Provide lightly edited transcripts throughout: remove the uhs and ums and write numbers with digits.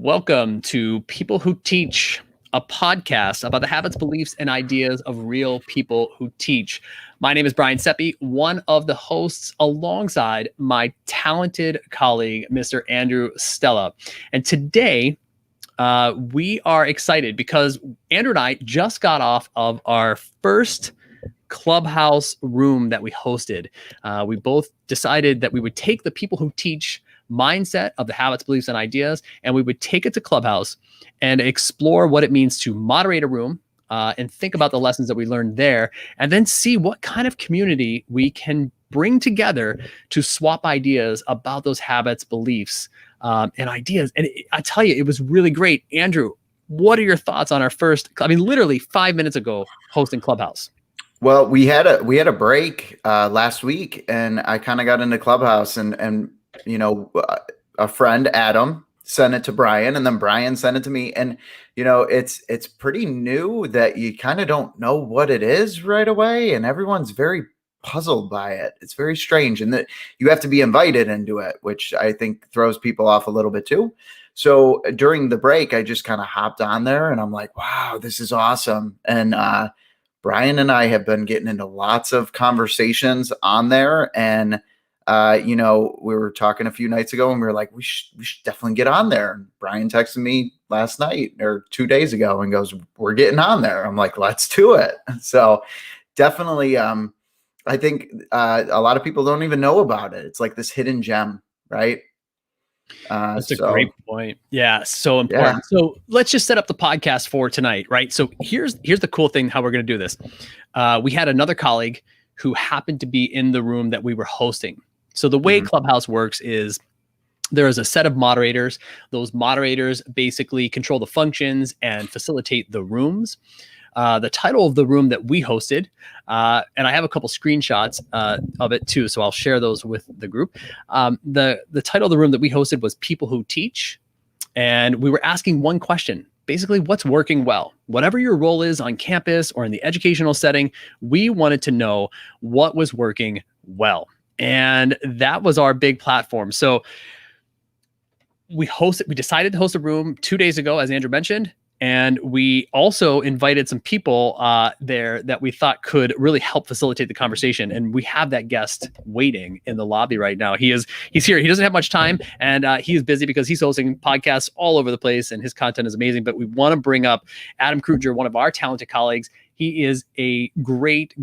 Welcome to People Who Teach, a podcast about the habits, beliefs, and ideas of real people who teach. My name is Brian Seppi, one of the hosts alongside my talented colleague, Mr. Andrew Stella. And today, we are excited because Andrew and I just got off of our first Clubhouse room that we hosted. We both decided that we would take the People Who Teach mindset of the habits, beliefs, and ideas, and we would take it to Clubhouse and explore what it means to moderate a room and think about the lessons that we learned there, and then see what kind of community we can bring together to swap ideas about those habits, beliefs, and ideas. And I tell you, it was really great. Andrew, what are your thoughts on our first, literally 5 minutes ago, hosting Clubhouse? Well, we had a break last week, and I kind of got into Clubhouse, and a friend, Adam, sent it to Brian, and then Brian sent it to me. And, it's pretty new that you kind of don't know what it is right away. And everyone's very puzzled by it. It's very strange. And that you have to be invited into it, which I think throws people off a little bit too. So during the break, I just kind of hopped on there and I'm like, wow, this is awesome. And, Brian and I have been getting into lots of conversations on there. And we were talking a few nights ago and we were like, we should definitely get on there. And Brian texted me last night or 2 days ago and goes, we're getting on there. I'm like, let's do it. So definitely, I think a lot of people don't even know about it. It's like this hidden gem, right? That's a great point. Yeah, so important. Yeah. So let's just set up the podcast for tonight, right? So here's the cool thing, how we're going to do this. We had another colleague who happened to be in the room that we were hosting. So the way Clubhouse works is there is a set of moderators. Those moderators basically control the functions and facilitate the rooms. The title of the room that we hosted, and I have a couple screenshots of it too, so I'll share those with the group. The title of the room that we hosted was People Who Teach, and we were asking one question. Basically, what's working well? Whatever your role is on campus or in the educational setting, we wanted to know what was working well. And that was our big platform. So we decided to host a room 2 days ago, as Andrew mentioned. And we also invited some people there that we thought could really help facilitate the conversation. And we have that guest waiting in the lobby right now. He's here. He doesn't have much time, and he is busy because he's hosting podcasts all over the place, and his content is amazing. But we want to bring up Adam Kruger, one of our talented colleagues. He is a great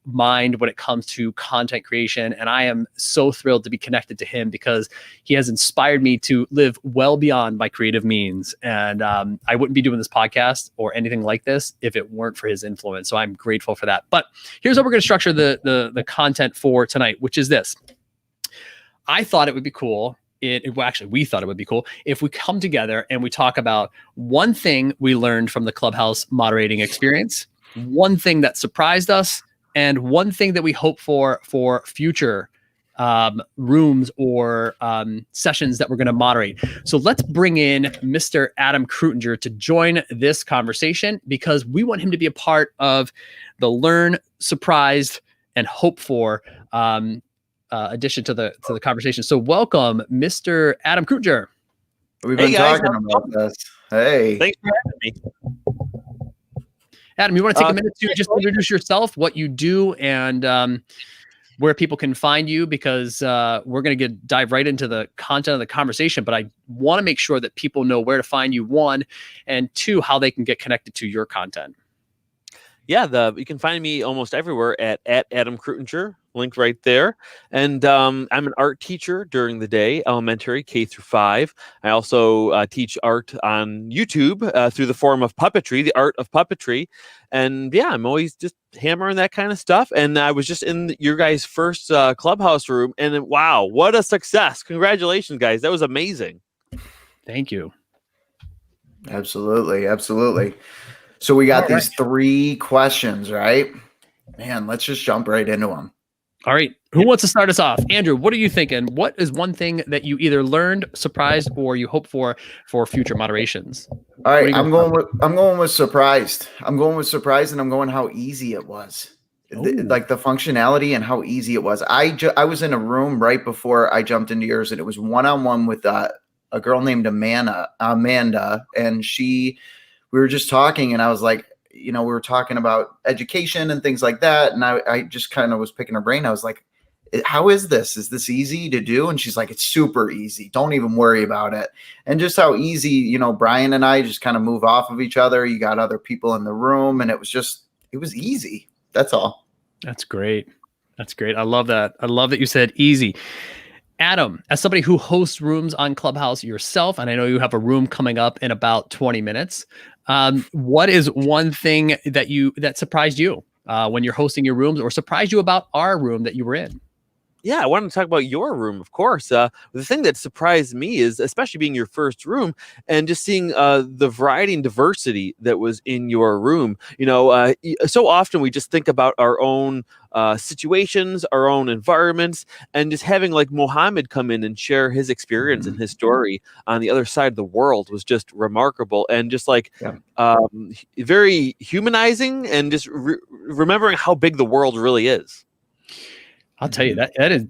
mind when it comes to content creation. And I am so thrilled to be connected to him because he has inspired me to live well beyond my creative means. And I wouldn't be doing this podcast or anything like this if it weren't for his influence. So I'm grateful for that. But here's how we're going to structure the content for tonight, which is this. I thought it would be cool. We thought it would be cool if we come together and we talk about one thing we learned from the Clubhouse moderating experience, one thing that surprised us, and one thing that we hope for future rooms or sessions that we're going to moderate. So let's bring in Mr. Adam Kreutinger to join this conversation because we want him to be a part of the learn, surprised, and hope for addition to the conversation. So welcome, Mr. Adam Kruger. We've been talking about this. Hey. Thanks for having me. Adam, you want to take a minute to just introduce yourself, what you do, and where people can find you, because we're going to dive right into the content of the conversation. But I want to make sure that people know where to find you, one, and two, how they can get connected to your content. Yeah, you can find me almost everywhere at Adam Kreutinger, linked right there. And I'm an art teacher during the day, elementary, K through 5. I also teach art on YouTube through the form of puppetry, the art of puppetry. And yeah, I'm always just hammering that kind of stuff. And I was just in your guys' first Clubhouse room, and wow, what a success. Congratulations, guys. That was amazing. Thank you. Absolutely. So we got these 3 questions, right? Man, let's just jump right into them. All right. Who wants to start us off? Andrew, what are you thinking? What is one thing that you either learned, surprised, or you hope for future moderations? All right. I'm going with surprised. I'm going with surprised, and I'm going how easy it was. Like the functionality and how easy it was. I was in a room right before I jumped into yours, and it was one-on-one with a girl named Amanda, and we were just talking, and I was like, we were talking about education and things like that. And I just kind of was picking her brain. I was like, how is this? Is this easy to do? And she's like, it's super easy. Don't even worry about it. And just how easy, Brian and I just kind of move off of each other. You got other people in the room, and it was easy. That's all. That's great. That's great. I love that. I love that you said easy. Adam, as somebody who hosts rooms on Clubhouse yourself, and I know you have a room coming up in about 20 minutes, what is one thing that surprised you when you're hosting your rooms, or surprised you about our room that you were in? Yeah, I wanted to talk about your room, of course. The thing that surprised me is, especially being your first room, and just seeing the variety and diversity that was in your room. So often we just think about our own situations, our own environments, and just having like Mohammed come in and share his experience and his story on the other side of the world was just remarkable, and just like very humanizing, and just remembering how big the world really is. I'll tell you that is,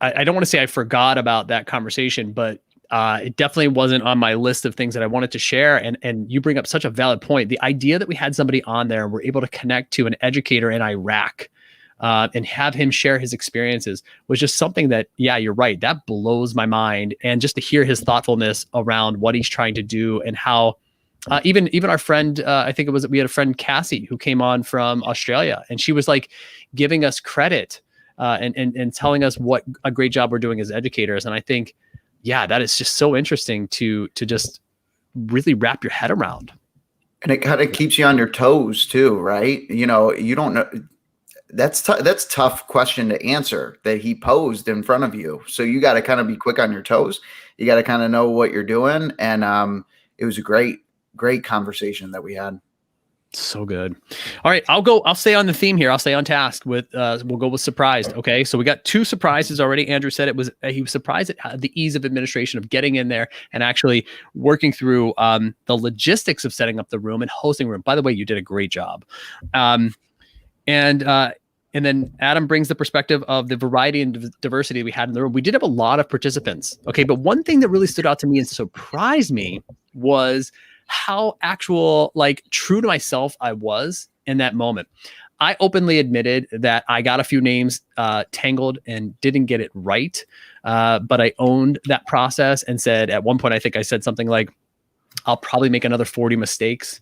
I don't want to say I forgot about that conversation, but it definitely wasn't on my list of things that I wanted to share. And you bring up such a valid point. The idea that we had somebody on there and we're able to connect to an educator in Iraq and have him share his experiences was just something that, yeah, you're right. That blows my mind. And just to hear his thoughtfulness around what he's trying to do, and how even our friend, I think we had a friend, Cassie, who came on from Australia, and she was like giving us credit and telling us what a great job we're doing as educators. And I think, yeah, that is just so interesting to just really wrap your head around. And it kind of keeps you on your toes too, right? You don't know. That's tough question to answer that he posed in front of you. So you got to kind of be quick on your toes. You got to kind of know what you're doing. And it was a great conversation that we had. So good. All right, I'll stay on the theme here. I'll stay on task with we'll go with surprised. Okay, so we got 2 surprises already. Andrew said he was surprised at the ease of administration of getting in there and actually working through the logistics of setting up the room and hosting room. By the way, you did a great job. And then Adam brings the perspective of the variety and diversity we had in the room. We did have a lot of participants. Okay, but one thing that really stood out to me and surprised me was how true to myself I was in that moment. I openly admitted that I got a few names tangled and didn't get it right. But I owned that process and said, at one point, I think I said something like, I'll probably make another 40 mistakes.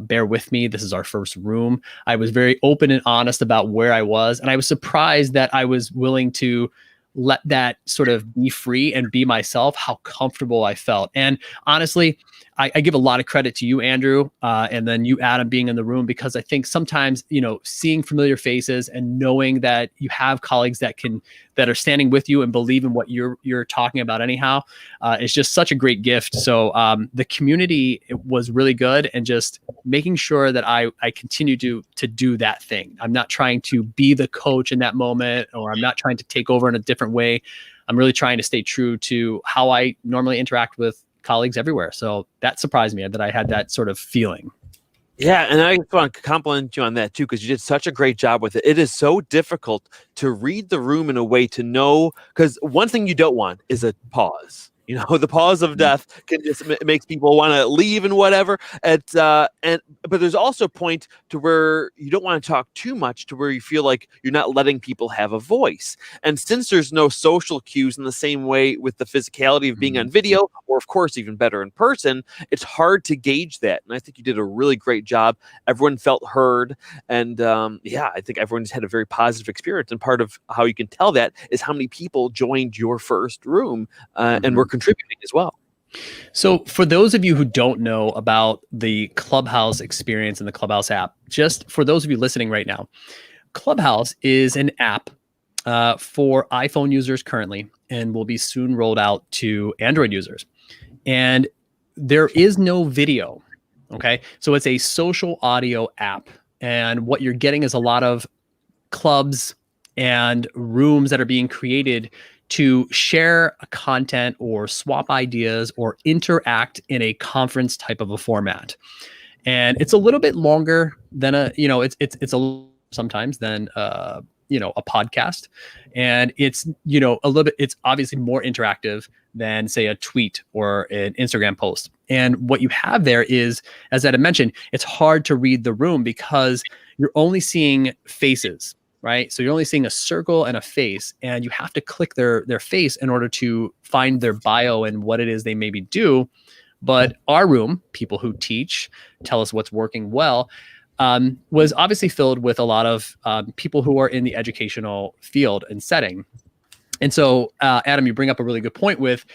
Bear with me. This is our first room. I was very open and honest about where I was. And I was surprised that I was willing to let that sort of be free and be myself, how comfortable I felt. And honestly, I give a lot of credit to you, Andrew, and then you, Adam, being in the room, because I think sometimes, seeing familiar faces and knowing that you have colleagues that are standing with you and believe in what you're talking about anyhow, is just such a great gift. So the community was really good, and just making sure that I continue to do that thing. I'm not trying to be the coach in that moment, or I'm not trying to take over in a different way. I'm really trying to stay true to how I normally interact with colleagues everywhere. So that surprised me that I had that sort of feeling. Yeah, and I just want to compliment you on that too, because you did such a great job with it. It is so difficult to read the room in a way to know, because one thing you don't want is a pause. The pause of death can just makes people want to leave and whatever. But there's also a point to where you don't want to talk too much, to where you feel like you're not letting people have a voice. And since there's no social cues in the same way with the physicality of being on video, or of course even better in person, it's hard to gauge that. And I think you did a really great job. Everyone felt heard, and I think everyone just had a very positive experience. And part of how you can tell that is how many people joined your first room and were contributing as well. So for those of you who don't know about the Clubhouse experience and the Clubhouse app, just for those of you listening right now, Clubhouse is an app for iPhone users currently, and will be soon rolled out to Android users. And there is no video. Okay. So it's a social audio app. And what you're getting is a lot of clubs and rooms that are being created to share content or swap ideas or interact in a conference type of a format. And it's a little bit longer than it's a sometimes than a podcast, and it's, a little bit, it's obviously more interactive than say a tweet or an Instagram post. And what you have there is, as Ed had mentioned, it's hard to read the room because you're only seeing faces, right? So you're only seeing a circle and a face, and you have to click their face in order to find their bio and what it is they maybe do. But our room, people who teach, tell us what's working well, was obviously filled with a lot of people who are in the educational field and setting. And so, Adam, you bring up a really good point with,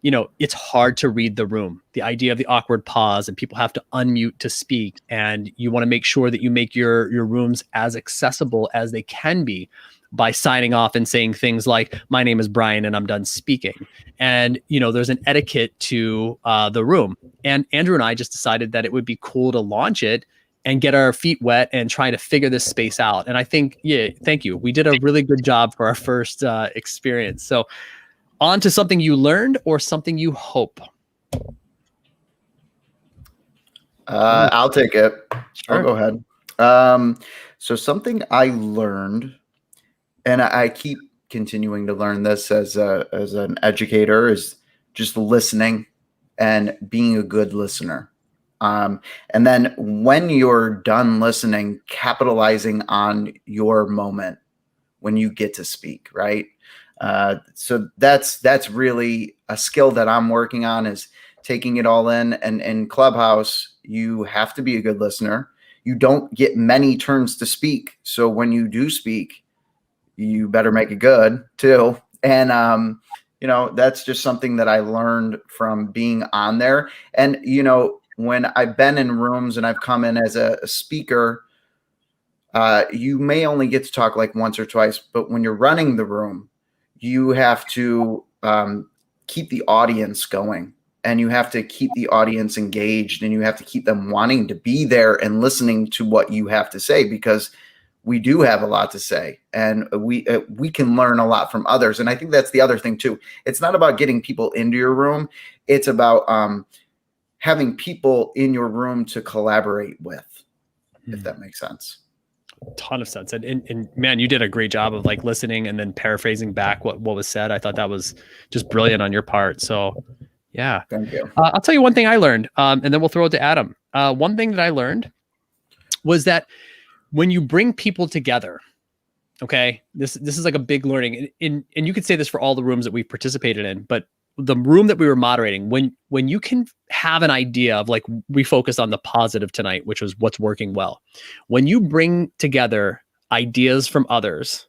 it's hard to read the room. The idea of the awkward pause, and people have to unmute to speak, and you want to make sure that you make your rooms as accessible as they can be by signing off and saying things like, "My name is Brian and I'm done speaking." And, there's an etiquette to the room. And Andrew and I just decided that it would be cool to launch it and get our feet wet and try to figure this space out. And I think, thank you. We did a really good job for our first experience. So on to something you learned or something you hope. I'll take it. Sure. I'll go ahead. So something I learned, and I keep continuing to learn this as an educator, is just listening and being a good listener. And then when you're done listening, capitalizing on your moment when you get to speak, right? So that's really a skill that I'm working on, is taking it all in. And in Clubhouse, you have to be a good listener. You don't get many turns to speak. So when you do speak, you better make it good too. And, that's just something that I learned from being on there. And, when I've been in rooms and I've come in as a speaker, you may only get to talk like once or twice, but when you're running the room, you have to keep the audience going, and you have to keep the audience engaged, and you have to keep them wanting to be there and listening to what you have to say, because we do have a lot to say, and we can learn a lot from others. And I think that's the other thing too. It's not about getting people into your room. It's about having people in your room to collaborate with, if that makes sense. Ton of sense. And man, you did a great job of like listening and then paraphrasing back what was said. I thought that was just brilliant on your part. So yeah. Thank you. I'll tell you one thing I learned, and then we'll throw it to Adam. One thing that I learned was that when you bring people together, okay, this is like a big learning. And you could say this for all the rooms that we've participated in, but the room that we were moderating, when you can have an idea of, like, we focused on the positive tonight, which was what's working well. When you bring together ideas from others,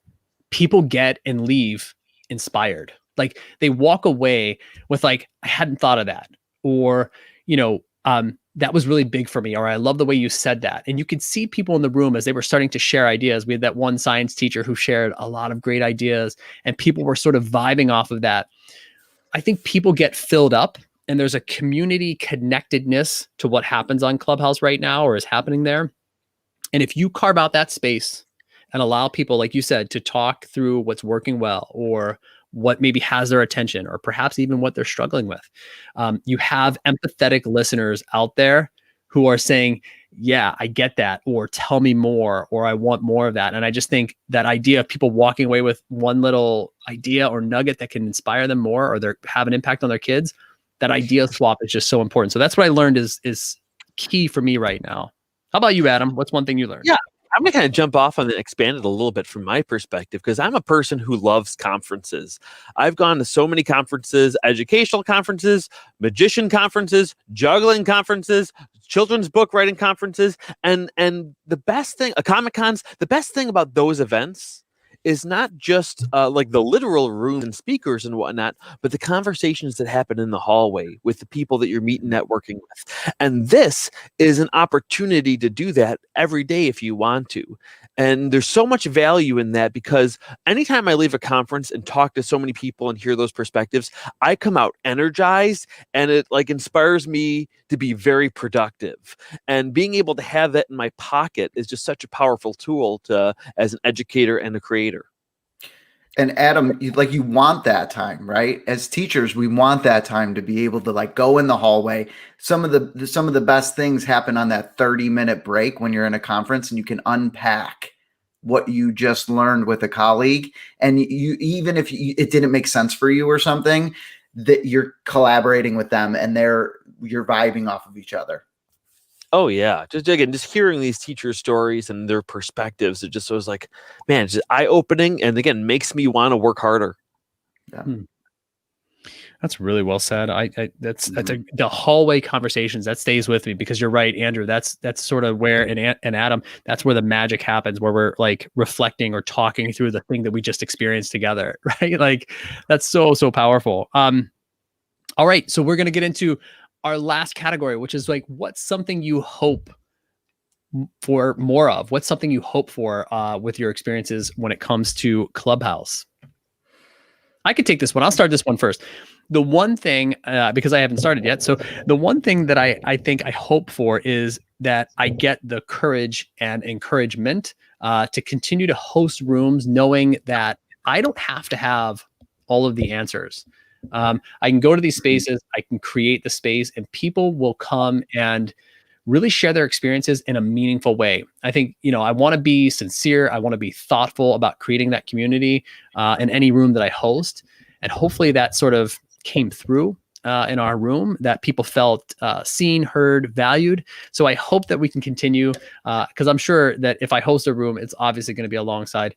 people get and leave inspired. Like, they walk away with like, I hadn't thought of that, or, that was really big for me, or I love the way you said that. And you could see people in the room as they were starting to share ideas. We had that one science teacher who shared a lot of great ideas, and people were sort of vibing off of that. I think people get filled up, and there's a community connectedness to what happens on Clubhouse right now, or is happening there. And if you carve out that space and allow people, like you said, to talk through what's working well, or what maybe has their attention, or perhaps even what they're struggling with, you have empathetic listeners out there who are saying, yeah, I get that, or tell me more, or I want more of that. And I just think that idea of people walking away with one little idea or nugget that can inspire them more, or have an impact on their kids, that idea swap is just so important. So that's what I learned is key for me right now. How about you, Adam? What's one thing you learned? Yeah, I'm going to kind of jump off on and expand it a little bit from my perspective, because I'm a person who loves conferences. I've gone to so many conferences, educational conferences, magician conferences, juggling conferences, children's book writing conferences. And the best thing, Comic-Cons, the best thing about those events is not just like the literal rooms and speakers and whatnot, but the conversations that happen in the hallway with the people that you're meeting, networking with. And this is an opportunity to do that every day if you want to. And there's so much value in that, because anytime I leave a conference and talk to so many people and hear those perspectives, I come out energized, and it like inspires me to be very productive. And being able to have that in my pocket is just such a powerful tool as an educator and a creator. And Adam, you want that time, right? As teachers, we want that time to be able to like go in the hallway. Some of the best things happen on that 30-minute break when you're in a conference, and you can unpack what you just learned with a colleague, and you, even if it didn't make sense for you or something, that you're collaborating with them and you're vibing off of each other. Oh yeah. Just hearing these teacher stories and their perspectives, it just was like, man, it's just eye-opening, and again, makes me want to work harder. Yeah. That's really well said. That's the hallway conversations that stays with me, because you're right, Andrew. That's sort of where, and Adam, that's where the magic happens, where we're like reflecting or talking through the thing that we just experienced together, right? Like that's so powerful. All right, so we're gonna get into our last category, which is like, what's something you hope for more of? What's something you hope for with your experiences when it comes to Clubhouse? I could take this one. I'll start this one first. The one thing, because I haven't started yet. So the one thing that I think I hope for is that I get the courage and encouragement to continue to host rooms, knowing that I don't have to have all of the answers. I can go to these spaces, I can create the space, and people will come and really share their experiences in a meaningful way. I think, I want to be sincere. I want to be thoughtful about creating that community in any room that I host. And hopefully that sort of came through in our room, that people felt seen, heard, valued. So I hope that we can continue, because I'm sure that if I host a room, it's obviously going to be alongside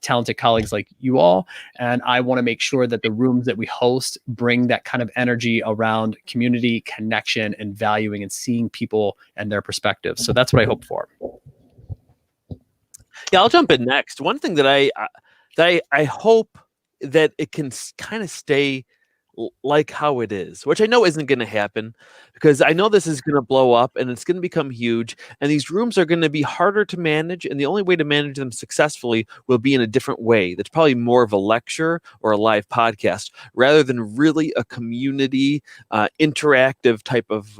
talented colleagues like you all. And I want to make sure that the rooms that we host bring that kind of energy around community, connection, and valuing and seeing people and their perspectives. So that's what I hope for. Yeah, I'll jump in next. One thing that I hope that it can kind of stay like how it is, which I know isn't going to happen, because I know this is going to blow up and it's going to become huge, and these rooms are going to be harder to manage, and the only way to manage them successfully will be in a different way. That's probably more of a lecture or a live podcast rather than really a community interactive type of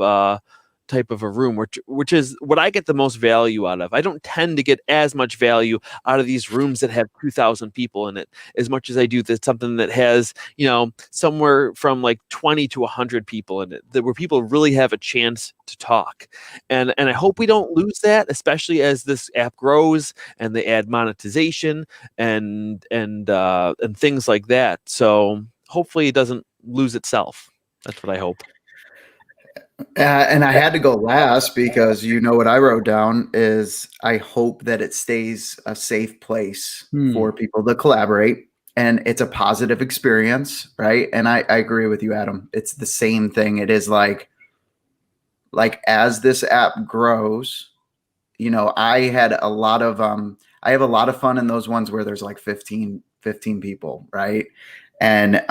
a room, which is what I get the most value out of. I don't tend to get as much value out of these rooms that have 2,000 people in it as much as I do something that has, somewhere from like 20 to 100 people in it, where people really have a chance to talk. And I hope we don't lose that, especially as this app grows and they add monetization and things like that. So hopefully it doesn't lose itself. That's what I hope. And I had to go last because what I wrote down is I hope that it stays a safe place for people to collaborate, and it's a positive experience, right? And I agree with you, Adam. It's the same thing. It is like as this app grows, I have a lot of fun in those ones where there's like 15 people, right? And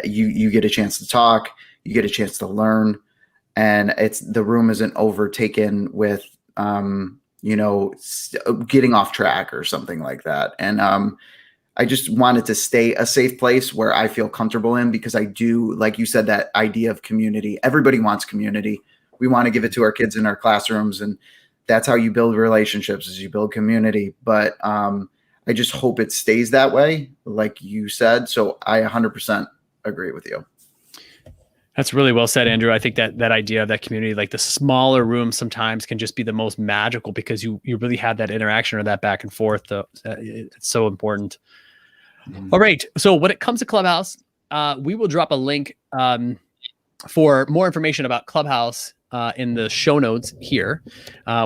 you get a chance to talk, you get a chance to learn. And the room isn't overtaken with, getting off track or something like that. And I just want it to stay a safe place where I feel comfortable in, because I do, like you said, that idea of community. Everybody wants community. We want to give it to our kids in our classrooms, and that's how you build relationships, is you build community. But I just hope it stays that way, like you said. So I 100% agree with you. That's really well said, Andrew. I think that idea of that community, like the smaller rooms sometimes can just be the most magical, because you really have that interaction or that back and forth. It's so important. All right. So when it comes to Clubhouse, we will drop a link for more information about Clubhouse in the show notes here.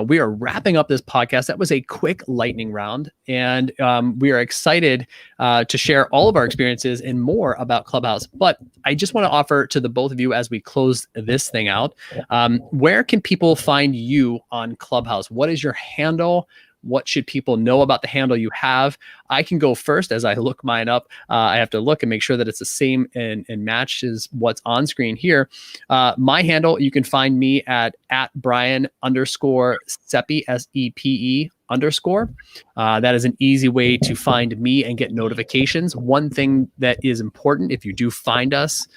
We are wrapping up this podcast. That was a quick lightning round, and we are excited to share all of our experiences and more about Clubhouse. But I just want to offer to the both of you, as we close this thing out, where can people find you on Clubhouse? What is your handle? What should people know about the handle you have? I can go first as I look mine up. I have to look and make sure that it's the same and matches what's on screen here. My handle, you can find me at Brian_Sepe, SEPE _. That is an easy way to find me and get notifications. One thing that is important, if you do find us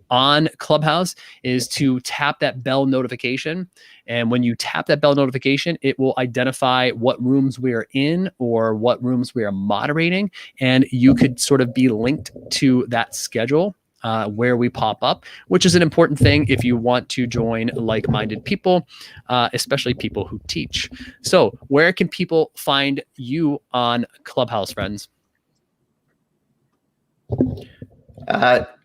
on Clubhouse, is to tap that bell notification. And when you tap that bell notification, it will identify what rooms we are in or what rooms we are moderating. And you could sort of be linked to that schedule where we pop up, which is an important thing if you want to join like-minded people, especially people who teach. So where can people find you on Clubhouse, friends?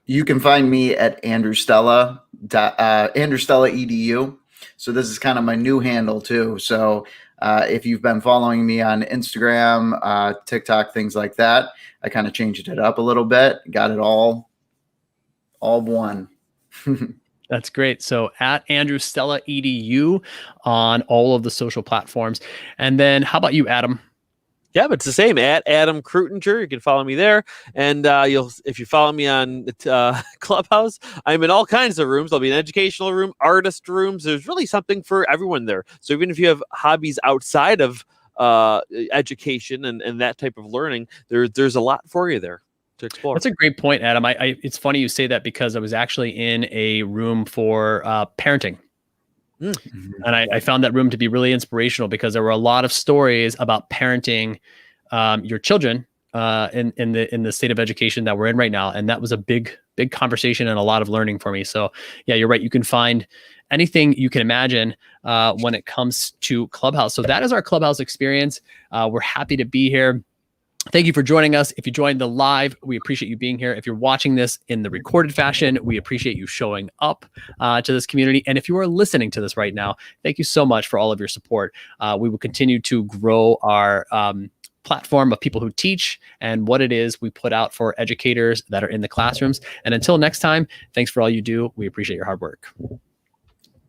You can find me at Andrew Stella edu. So this is kind of my new handle too. So if you've been following me on Instagram, TikTok, things like that, I kind of changed it up a little bit. Got it all one. That's great. So at Andrew Stella edu on all of the social platforms. And then how about you, Adam? Yeah, but it's the same at Adam Kreutinger. You can follow me there, and if you follow me on Clubhouse, I'm in all kinds of rooms. I'll be in educational room, artist rooms. There's really something for everyone there. So even if you have hobbies outside of education and that type of learning, there's a lot for you there to explore. That's a great point, Adam. It's funny you say that because I was actually in a room for parenting. Mm-hmm. And I found that room to be really inspirational because there were a lot of stories about parenting your children in the state of education that we're in right now. And that was a big conversation and a lot of learning for me. So yeah, you're right. You can find anything you can imagine when it comes to Clubhouse. So that is our Clubhouse experience. We're happy to be here. Thank you for joining us. If you joined the live, we appreciate you being here. If you're watching this in the recorded fashion, we appreciate you showing up to this community. And if you are listening to this right now, thank you so much for all of your support. We will continue to grow our platform of people who teach and what it is we put out for educators that are in the classrooms. And until next time, thanks for all you do. We appreciate your hard work.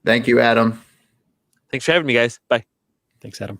Thank you, Adam. Thanks for having me, guys. Bye. Thanks, Adam.